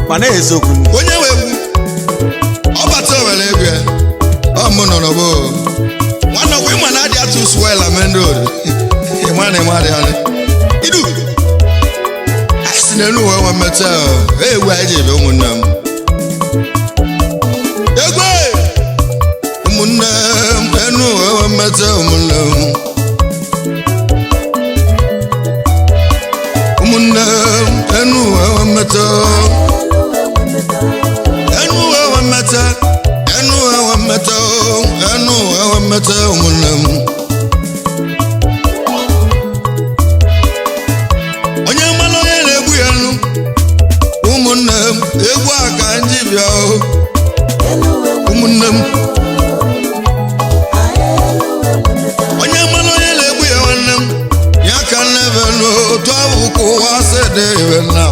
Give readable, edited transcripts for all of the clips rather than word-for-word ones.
mana eziokwu onye nwe egwu ọ bata owere ego ya ọ mụ nọ n'ọgbọ nwanne ọgwụ ịma na adị atụ swel amendo ịma na ịma dị adị idu anyị si n'elu ụwa nwa mmeta ewu anyị ji ebe ụmụnne m egwe ụmụnne m enu ụwa nwa mmeta ụmụnne m ụmụnne m enu ụwa nwa mmeta mmeta ụmụnne m onye mmanụ onye na-egbu ya nụ ụmụnne m egwu a ka ndị bịa ụmụnne m onye mmanụ onye na-egbu ya nwanne m ya ka nnebe n'otu ahụ ka ụwa sị dị iwe nna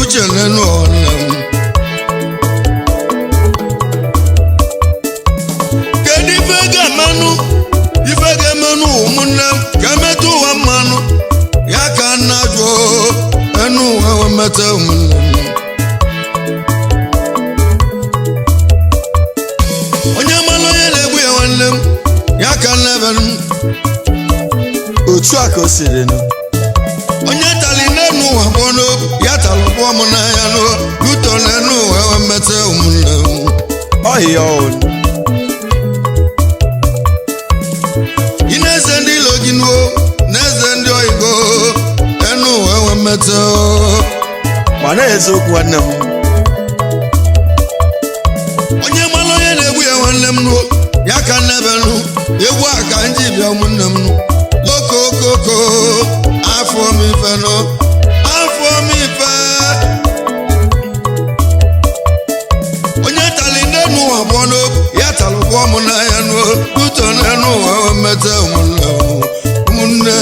uche n'enu ọnụ m kedu ife ga-emenụ ụmụnne m ga-emetụ ụwa mmanụ ya ka nna jụọ enu ụwa wemeta ụmụnne m onye mmanụ onye na-egbu ya nwanne m ya ka nna ebe m otu a ka o siri nụ onye tali n'enu ụwa bụọ ya talụkwa m n'anya n'uto n'enu ụwa wemeta ụmụnne m ọhịa ọhụrụ ị na-eze ndị ilo gị nuo na-eze ndị oyigo enu ụwa wemeta mana eziokwu nwanne m onye mmanụ onye na-egbu ya nwanne m nuo ya ka nnebenu egwu a ka nji bịa ụmụnne m nụ okokoko afọ m ife nụ afọ m ife onye tali n'enu ụwa bụọ n'obu ya talụkwa m n'anya n'uto n'enu ụwa wemeta ụmụnne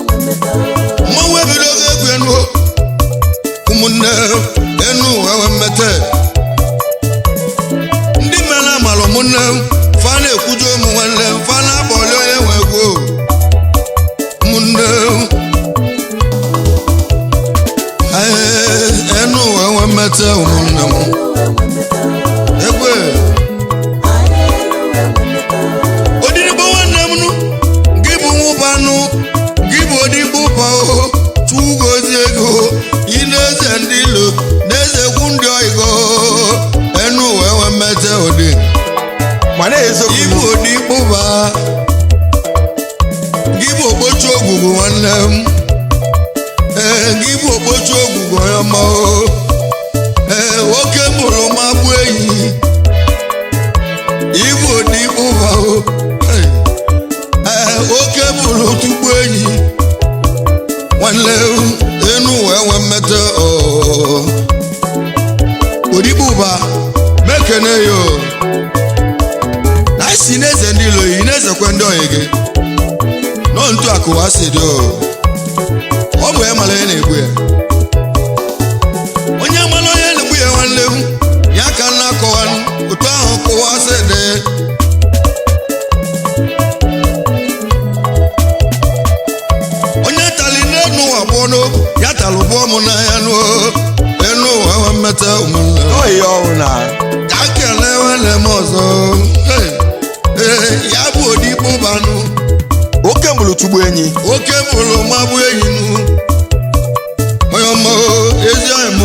mmanwụ ebidogo egwu enu ụmụnne enu ụwa wemeta ndị mere amalụ ụmụnne m fa na-ekwuju ụmụ nwanne m fa na-akpọli onye nwe egwu ụmụnne enu ụwa wemeta ụmụnne m egwe odigbo nwanne m nụ gị bụ nwụbanụ gị bụ odigbo ụba chugozi ego ị na-eze ndị ilo na-ezekwu ndị oyigo enu ụwa wemeta odi mana eziokwu ịbụ odigbo ụba gị bụ okpochu ogwugwu nwanne m gị bụ okpochu ogwugwu onye ọma nwoke mụrụ mabụ enyi ịbụ odigbo ụba nwoke mụrụ tugbu enyi nwanne enu ụwa enwe mmeta odigbo ụba mekene yo na isi na-eze ndị ilo yi na-ezekwe ndị oyi gị nọ ntu akụwa si dị ọ bụ ya mara onye na-egbu ya onye mara onye na-egbu ya nwanne m ya ka nna akọwa otu ahụ kụwa si dị onye tali n'enu ụwa bụọ n'obu ya talụbụọ m n'anya n'enu ụwa nwa mmeta ụmụnne ọhịa ọhụrụ na ka kele nwanne m ọzọ ya bụ odigbo ụbanụ oke mụrụ tugbu enyi oke mụrụ mabụ enyi nụ onye ọma ezi onye m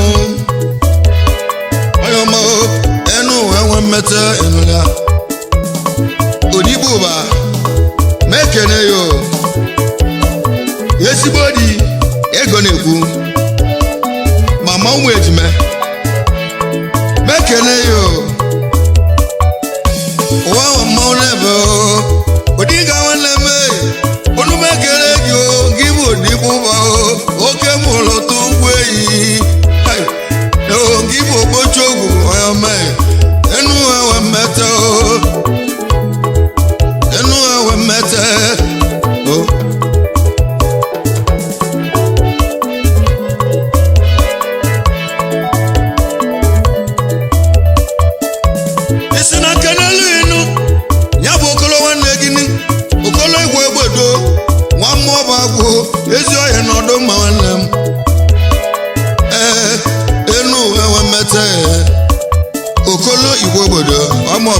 onye ọma enu ụwa nwe mmeta enụla odigbo ụba mekene yo ezigbo di ego na-ekwu mama ụmụ ejime mekene yo ụwa mmanwụ n'ebe odiga nwanne m onu mekene gị gị bụ odigbo ụba oke mụrụ tụ ụgbọ enyi gị bụ okpochu ogwu onye ọma enu ewe mmeta enu ewe mmeta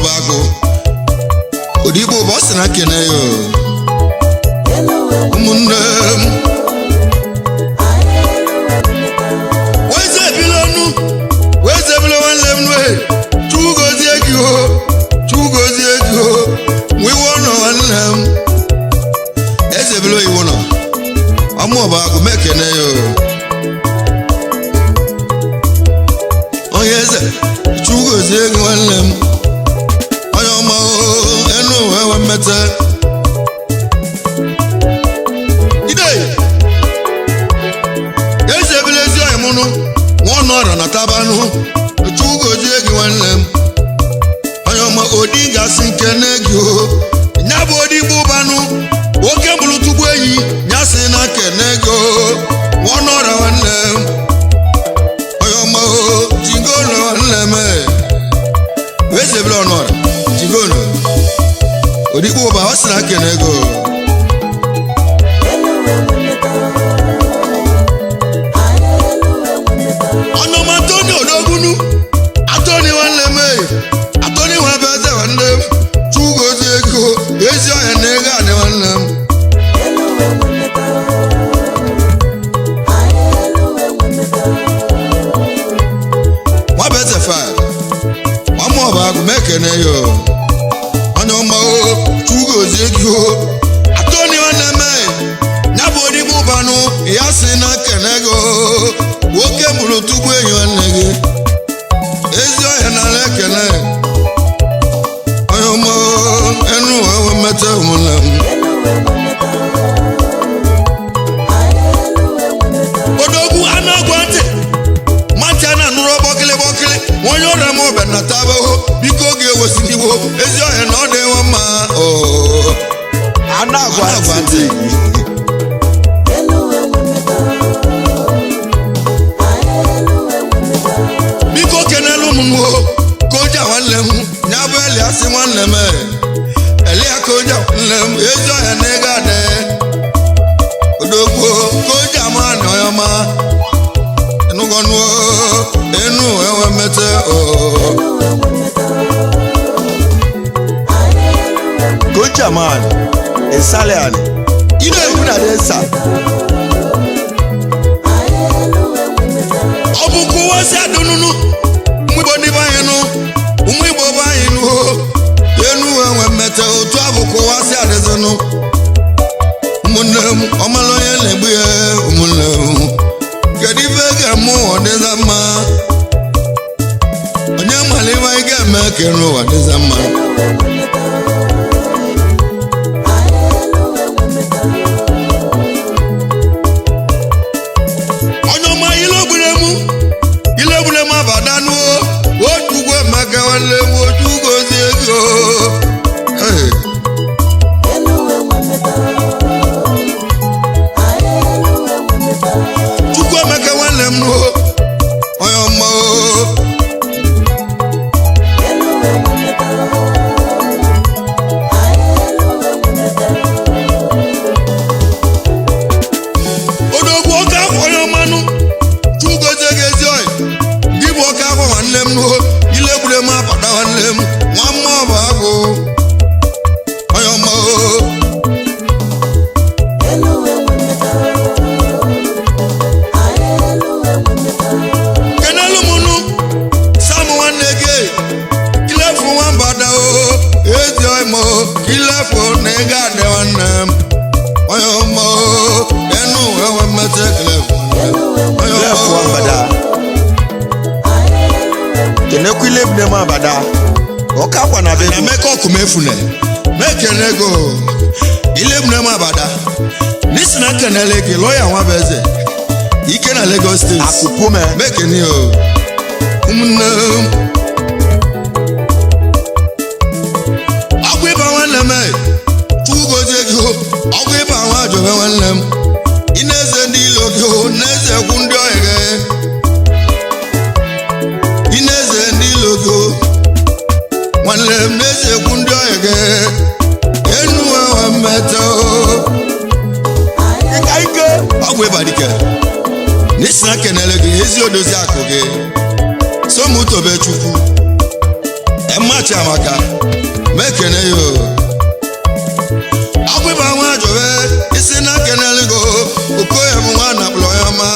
ọbagụ odigbo bụ ọ sị na kene ya ụmụnne m weze ebilo ọnụ weze ebilo nwanne m nwe Chukwu gozie gị o Chukwu gozie gị o nwiwe ọnọ nwanne m eze ebilo iwu nọ ọmụ ọbagụ mekene ya onye eze Chukwu gozie gị nwanne m onye ọma enu ewe mmete ide eze ebile ezi ọyị mụnụ nwa ọrụ na tabanụ Chukwu gozie gị nwanne m onye ọma odi gasị nke na-egi o nya bụ odigbo ụbanụ nwoke bụrụ tugbu enyi nya si na kene gị o nwa ọrụ nwanne m onye ọma jigono nwanne m eze ebile ọnọrọ jigono odigbo ụba ọ sị na kene gị ọnụma Tony Odogwunu Atoni nwanne m Atoni nwa bụ eze nwanne m Chukwu gozie ego ezi ọhịa na ego adị nwanne m nwa bụ eze fa nwamụ ọbagụ m ekene ya onye ọma Chukwu gozie ego Atoni nwanne m ya bụ odigbo ụbanụ ya si na kene gị nwoke mụrụ tugbu enyi nwanne gị ezi ọhịa na ekele onye ọma enu ewe mmeta ụmụnne m Odogwu anagwa ntị mati a na-anụrụ gbọkịlị onye ọrịa m ọbịa na tabaho biko oge ewesiliwo ezi ọhịa na ọ dị nwa mma anagwa ntị biko kenelu m nwo koja nwanne m nya bụ Eliasị nwanne m Elia koja nwanne m ezi ọhịa na ego adị Odogwu koja ma na ọma enugọnụ enu ewe mmete Koja man Esalian ide egwu na desa ọ bụ kụwa si adụnụnụ ụmụ Igbo ndị be anyị nụ ụmụ Igbo be anyị nụ enu enwe mmete otu abụ kụwa si adịzinụ ụmụnne m ọmala onye na-egbu ya ụmụnne m kedu ife ga-eme ụwa dịza mma onye mara ife anyị ga-eme kere ụwa dịza mma onye ọma ilegbure m abadanụ otugwo emeka nwanne m otu gozie ego Chukwu emeka nwanne m nụ onye ọma Odogwu ọka afọ onye ọmanụ Chukwu gozie gị ezi ọyị gị bụ ọka afọ nwanne m nụ ilegbure m abada nwanne m nwa mma ọbagụ onye ọma kenelu m nụ Sam nwanne gị kilefu nwambada ezi ọyị m kilefu na ego adị nwanne m onye ọma enu ewe mmete kilefu Kilefu Abada kenekwa ilegbure m abada ọka akwa na be na meka ọkụ mefune mekene ego ilegbure m abada n'isi na kenele gị lọya nwa bụ eze ike na Lagos steeti akụpume mekene o ụmụnne m ọgwụ ịba nwanne m Chukwu gozie gị ọgwụ ịba nwa ajọbe nwanne m ị na-eze ndị ilo gị na-eze ekwu ndị ọhịa gị ị na-eze ndị ilo gị nwanne m na-eze ekwu ndị ọhịa gị enu ewe mmeta ike ọgwụ ịba dike n'isi na kenele gị ezi odozi akụ gị Somutobe Chukwu mmachi amaka mekene yo akwụba nwa jowe isi na keneligo okoye m nwa na ployama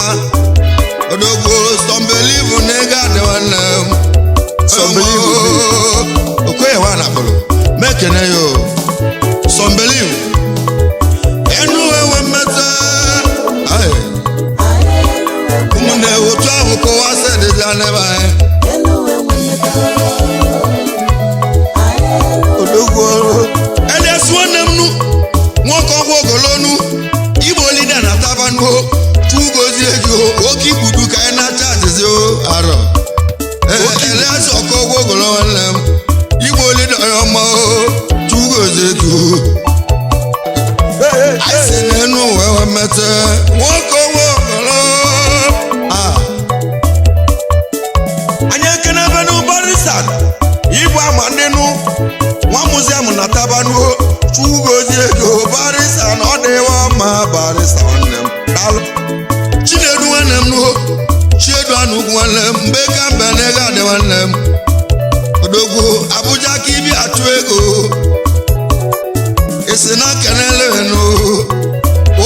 odogbo some believe nega de nwanne okoye nwa na plo mekene yo some believe enu ewe mmeta ụmụnne otu ahụ kọwa sedịzi aneba odogbo elias nwanne m nu nwoke ọgwụ ogolonu igbo lida na tabanu chugozie ego oke igbudu ka anyị na-acha azizi arọ elias ọkọ ọgwụ ogolo nwanne m igbo lida ọma chugozie ego anyị si n'enu wee mete nwoke ọgwụ ogolo anyị ekene ebe n'ụbọrịsan igbo ama ndịnụ nwa muziam na tabanu chugozie ego barisan ọ dịwa mma barisan nwanne m daalụ chinedu nwanne m nuho chiedu anugwu nwanne m mgbe ka mbe na ego adị nwanne m odogwu Abuja ka ibi achụ ego isi na kenelenu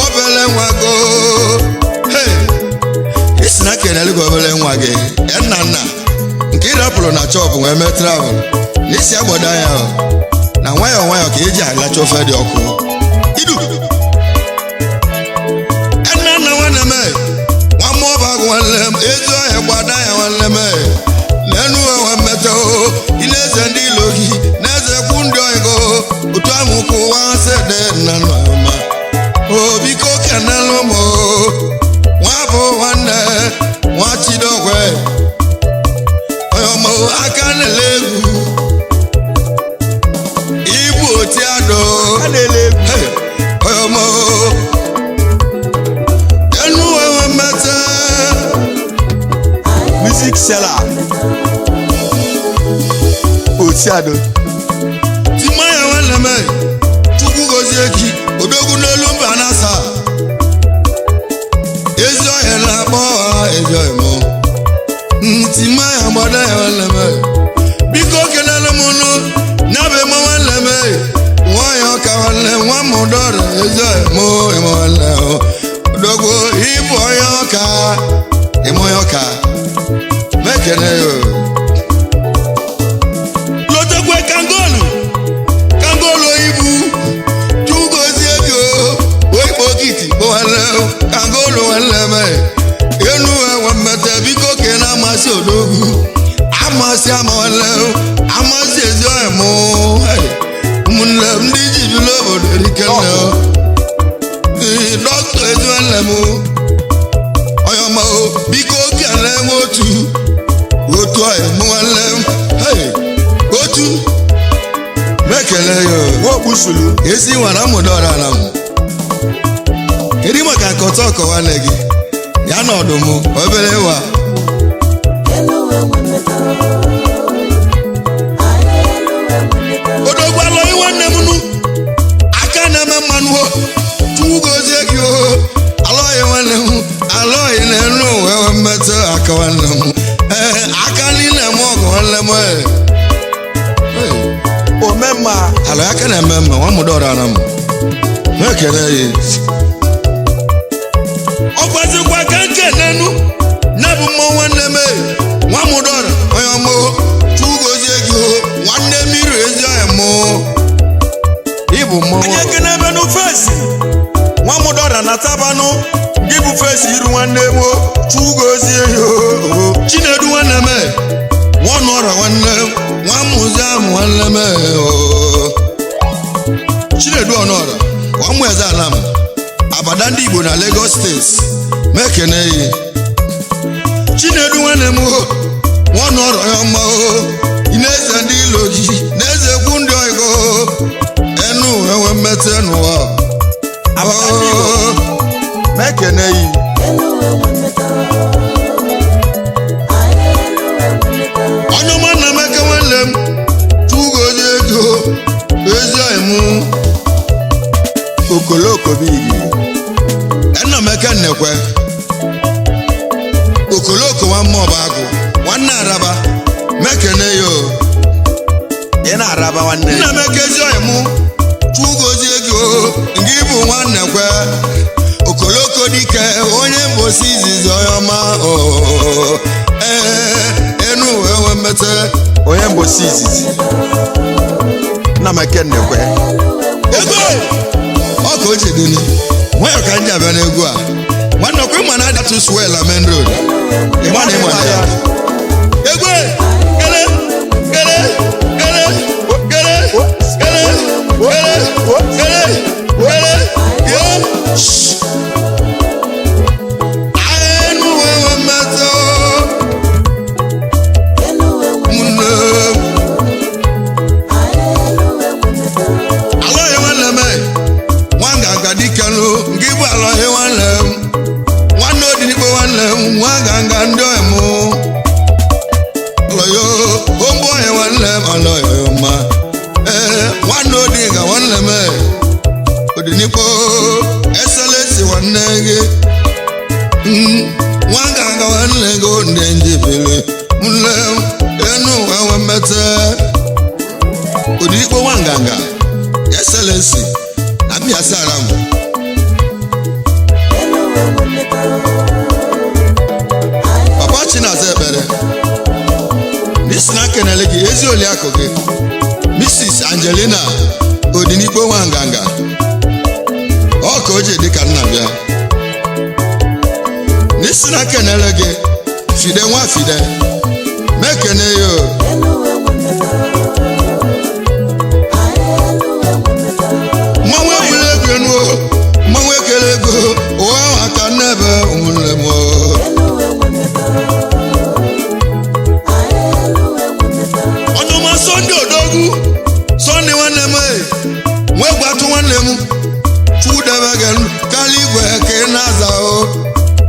obele nwa go isi na kenelego obele nwa gị nna nna nke ịrapụrụ na chọpụ wee mee travel n'isi agbada ya na nwayọọ nwayọọ ka eji alacha ofe dị ọkụ idu nna nna nwanne m nwa mmụọba agụ nwanne m ezi ọhịa gbada ya nwanne m n'enu enwe mmeta ileze ndị ilo gị na-eze kwu ndị oyigo otu ahụ kụwa sede nna nna ma obiko kenelụ m nwa bụ nwanne nwa chidogwe ọyọmọ aka na-ele egwu ibu otiado ọyọmọ enu enwe mmeta music seller otiado timaya nwanne m chukwu gozie gị odogwu n'elu mba na-asa ezi ọhịa na-akpọ ha ezi ọhịa m timaya gbada ya nwanne m biko kelele m nụ nyabe m nwanne m nwanyị ọka nwanne nwa m dọrọ ezi ọhịa m ịma nwanne odogwu ịbụ onye ọka ịma onye ọka mekene yo lotekwe kangolu ibu chugozie ego oikpokiti bụ nwanne kangolu nwanne m enu enwe mmete biko ke na-amasị odogwu amasị ama nwanne amasị ezi ọhịa m ụmụnne m ndị ji bili obodo erikenne dọkịta ezi nwanne m ọyọma biko kele m otu ọhịa m nwanne m otu mekele ya okpusulu ezi nwara mụdọra na m kedu maka nkọta ọkọ nwanne gị ya na ọdụm obere ịwa odogwu alọghị nwanne m nụ aka na-eme mmanụ chugozie gị alọghị nwanne m alọghị na-enu wee mmetụ aka nwanne m aka niile m ọgụ nwanne m omemma alọ aka na-eme mma nwa mụdọra na m mekele ya ọkwazikwa ka nke n'enu na-bụ mmụọ nwanne m nwa mụdọra onye ọmụ chugozie gị nwanne mmiri ezi ọhịa m ịbụ mmọnwụ anyị ekene ebe n'ofesi nwa mụdọra na tabanụ gị bụ fesi iru nwanne m chugozie ya chinedu nwanne m nwanụ ọra nwanne nwa muziam nwanne m chinedu ọnọra nwa mụ eze ala m abada ndị Igbo na Lagos steeti mekene yi chinedu nwanne m nwanụ ọrụ ya ọma na-eze ndị ilo gị na-eze kwu ndị oyigo enu enwe mmetụ n'ụwa mekene yi onye ọma na emeke nwanne m chugozie ego ezi oyi m okoloko bigi nna meke nnekwe okoloko nwa mmụọ bụ agụ nwanne araba mekene yo nwanne nna m ekezi oyi mụ chugozie ego nke bụ nwanne kwe okoloko dike onye mbosi izizi onye ọma enu enwe mmete onye mbosi izizi nna m ekennekwe ego ọka o chedoni nwayọ ka ndị abịa n'egwu a nwanne ọkwa ịma na adatu swel amen road ịma na ịma na ya ego kele kele kele kele kele kele kele yo enu enwe mmete mụnne alọghị nwanne m nwanga agadikelu nke bụ alọghị nwanne m nwanne odinikpo nwanne m nwaganga ndị oyi m alọghị ombo oyi nwanne m alọghị mma nwanne odiga nwanne m odinikpo eselesi nwanne gị nwaganga nwanne gị ndị njibili nne enu enwe mmete odinikpo nwanganga eselesi na Biasara m papa Chinaza ekpere n'isi na kenele gị ezi oliakụ gị Mrs. Angelina Odinikpo Nwanganga ọ ka o ji dịka nna bịa n'isi na kenele gị Fide nwa Fide mekene yo mmanwụ ebule ego enuo mmanwụ ekele ego ụwa aka nnebe ụmụnne m ọdụma Sunday odogwu Sunday nwanne m nwee gwatụ nwanne m chukwudebe gị kala igwe ka ị na-aza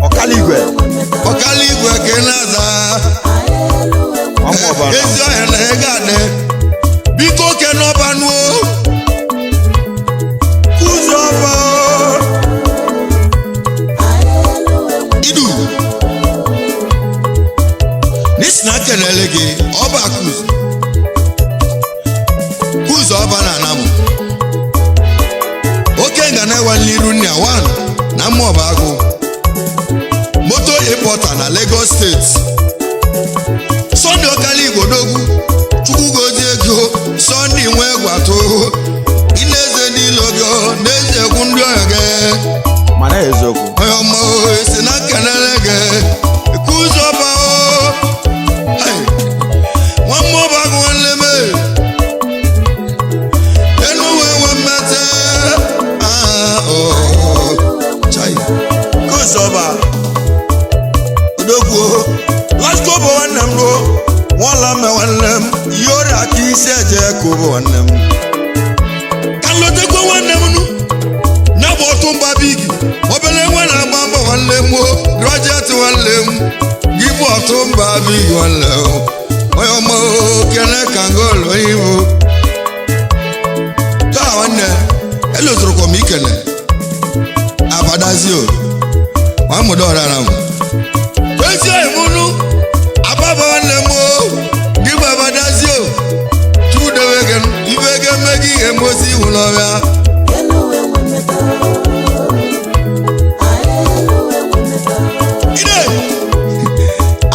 ọkala igwe ka ị na-aza ezi ọhịa na ego adị biko oke n'ọba nuo kụzọba idu n'isi na kenele gị ọba kụzọba na anamụ oke nga na-ewe n'iru nne awan na mmụọba agụ moto importer na Lagos steeti Sunday ọkala igbo dogwu chukwugozie ego Sunday nwe gwatụ ịna-eze n'ile ogo na-eze egwu ndị ọya gị mana eziokwu onye ọma esi na nkenele gị kụzọba nwa mmụọba agụ nwanne m enu nwe mmete kụzọba odogwu laskobo nwanne m ruo nwala mme nwanne m ihe ọrịa aka isi eje kobo nwanne m ka nlotekwa nwanne m nu ya bụ otu mba bigi obele nwe na-agba mbọ nwanne m grajet nwanne m gị bụ otu mba bigi nwanne m onye ọma kene ka ngolo ibu taa nwanne elozorokwa m ikene abadazio nwa mụda ọrara m ezi emunu ababa nwanne m gị bụ abadazio chukwudebe ibe ga eme gị ihe mbosi ihu n'ọbịa ide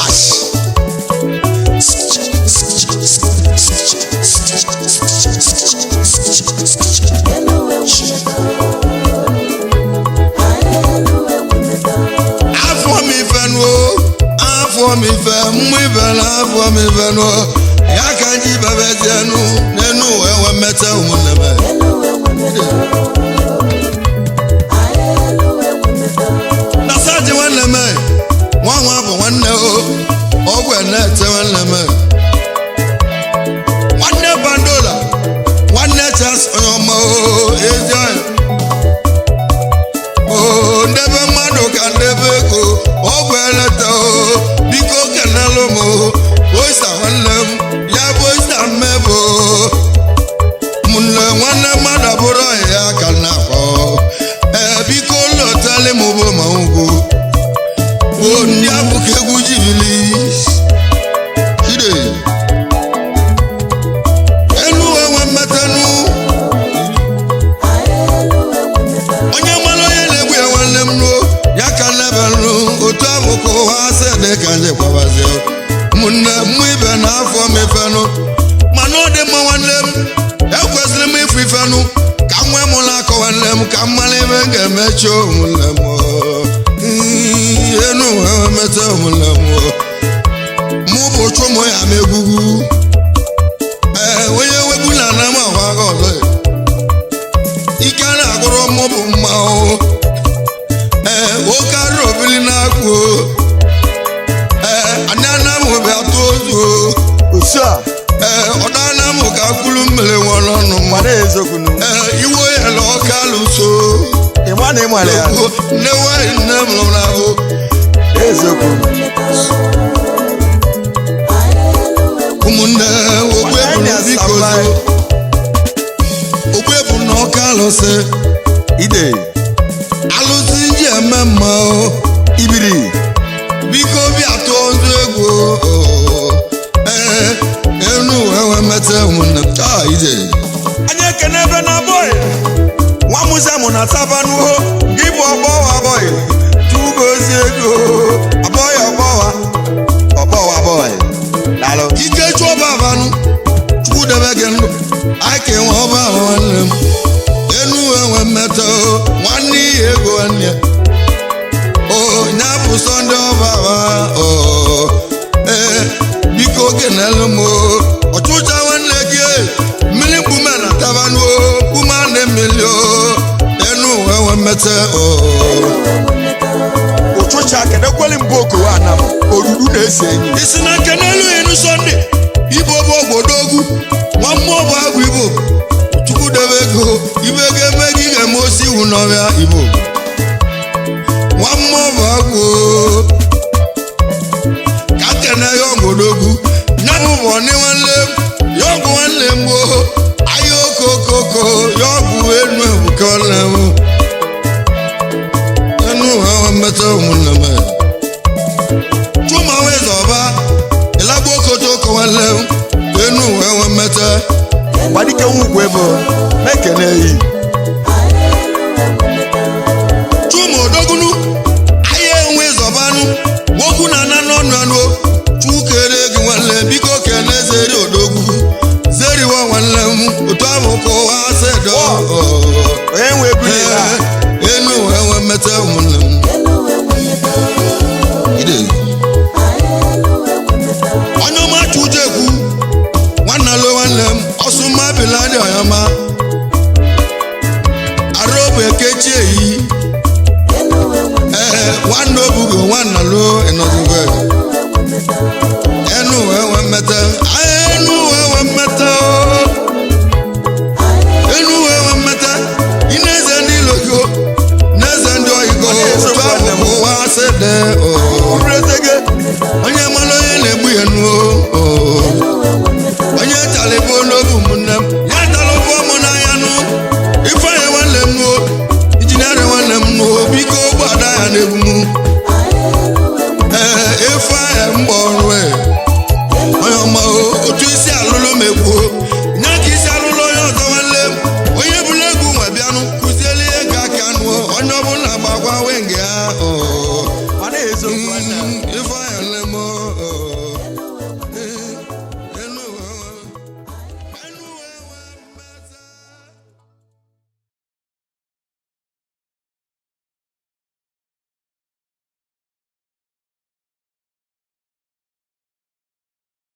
ash afọ m ife mmụ ife na afọ m ife nụ ya ka nji bebezienu n'enu enwe mmete ụmụnne m na saji nwanne m nwa bụ nwanne ọgwụ na-ete nwanne m nwanne bandola nwanne chas onye ọma ezi ọhịa ndebe mmadụ ka ndebe ego ọgwụ eleta biko kenelụ m oisa nwanne m ya bụ oisa mmebụ mụnne nwanne mmadụ abụrụ ọhịa ya ka na-akpọ biko lọtali m bụ ma ugwu ndị abụka egwu jibili ide enu enwe mmeta mụ ibe n'afọ m ifenụ mana ọ dị mma nwanne m ekwesịrị m ịfụ ifenụ ka m nwee mụla akọ nwanne m ka m mara ebe m ga-emechi ụmụnne m enu emeta ụmụnne m mụ bụ chụmụ ya ma egwugwu onye wegbu na ana m ahụ agha ọzọ ike a na-agụrụ mụ bụ mmanwụ nwoke arụ obili na-akpụ anyị anamụ bịa tụọ ozu ọda anamụ ka kwuru mmiri nwere ọnụ iwe yala ọka lụso nne nwanyị nne m lụrụ ahụ ụmụnne okwe bụ na ọka alụsị alụsị ji eme mma ibiri biko bịa tụọ ndụ egwu enu ewe meta ụmụnne ije anyị ekene ebe na bọị nwa mụzemụ na tabanuho gị bụ ọgbọwa bọị tugozi ego abọị ọgbọwa bọị daalụ ike chụọ babanụ chukwu debe gị ndụ anyị ka enwe ọba ahụ nwanne m enu enwe mmetọ nwanne ihe ego nwanne ya nyapụ sọnde ọba biko oge na-elu m ọchụcha nwanne gị mmiri mkpume na tabanụ mkpume a na-emeli enu enwe mmete ụchụcha kenekweli mbụ okowe anam oruru na-ese enyi isi na nke n'elu enu sọnde ibo bụ ogbodogwu nwa mmụọ bụ agwụ ibo chukwu debe ego ibe ga-eme gị ga-eme osi iwu n'ọbịa ibo nwa mmụọ bụ agwụ ka kene ya ogbodogwu ya bụ bọni nwanne m ya ọgwụ nwanne m ahịa okokoko ya ọgwụ enu ebuka nwanne m enu ha mmeta ụmụnne m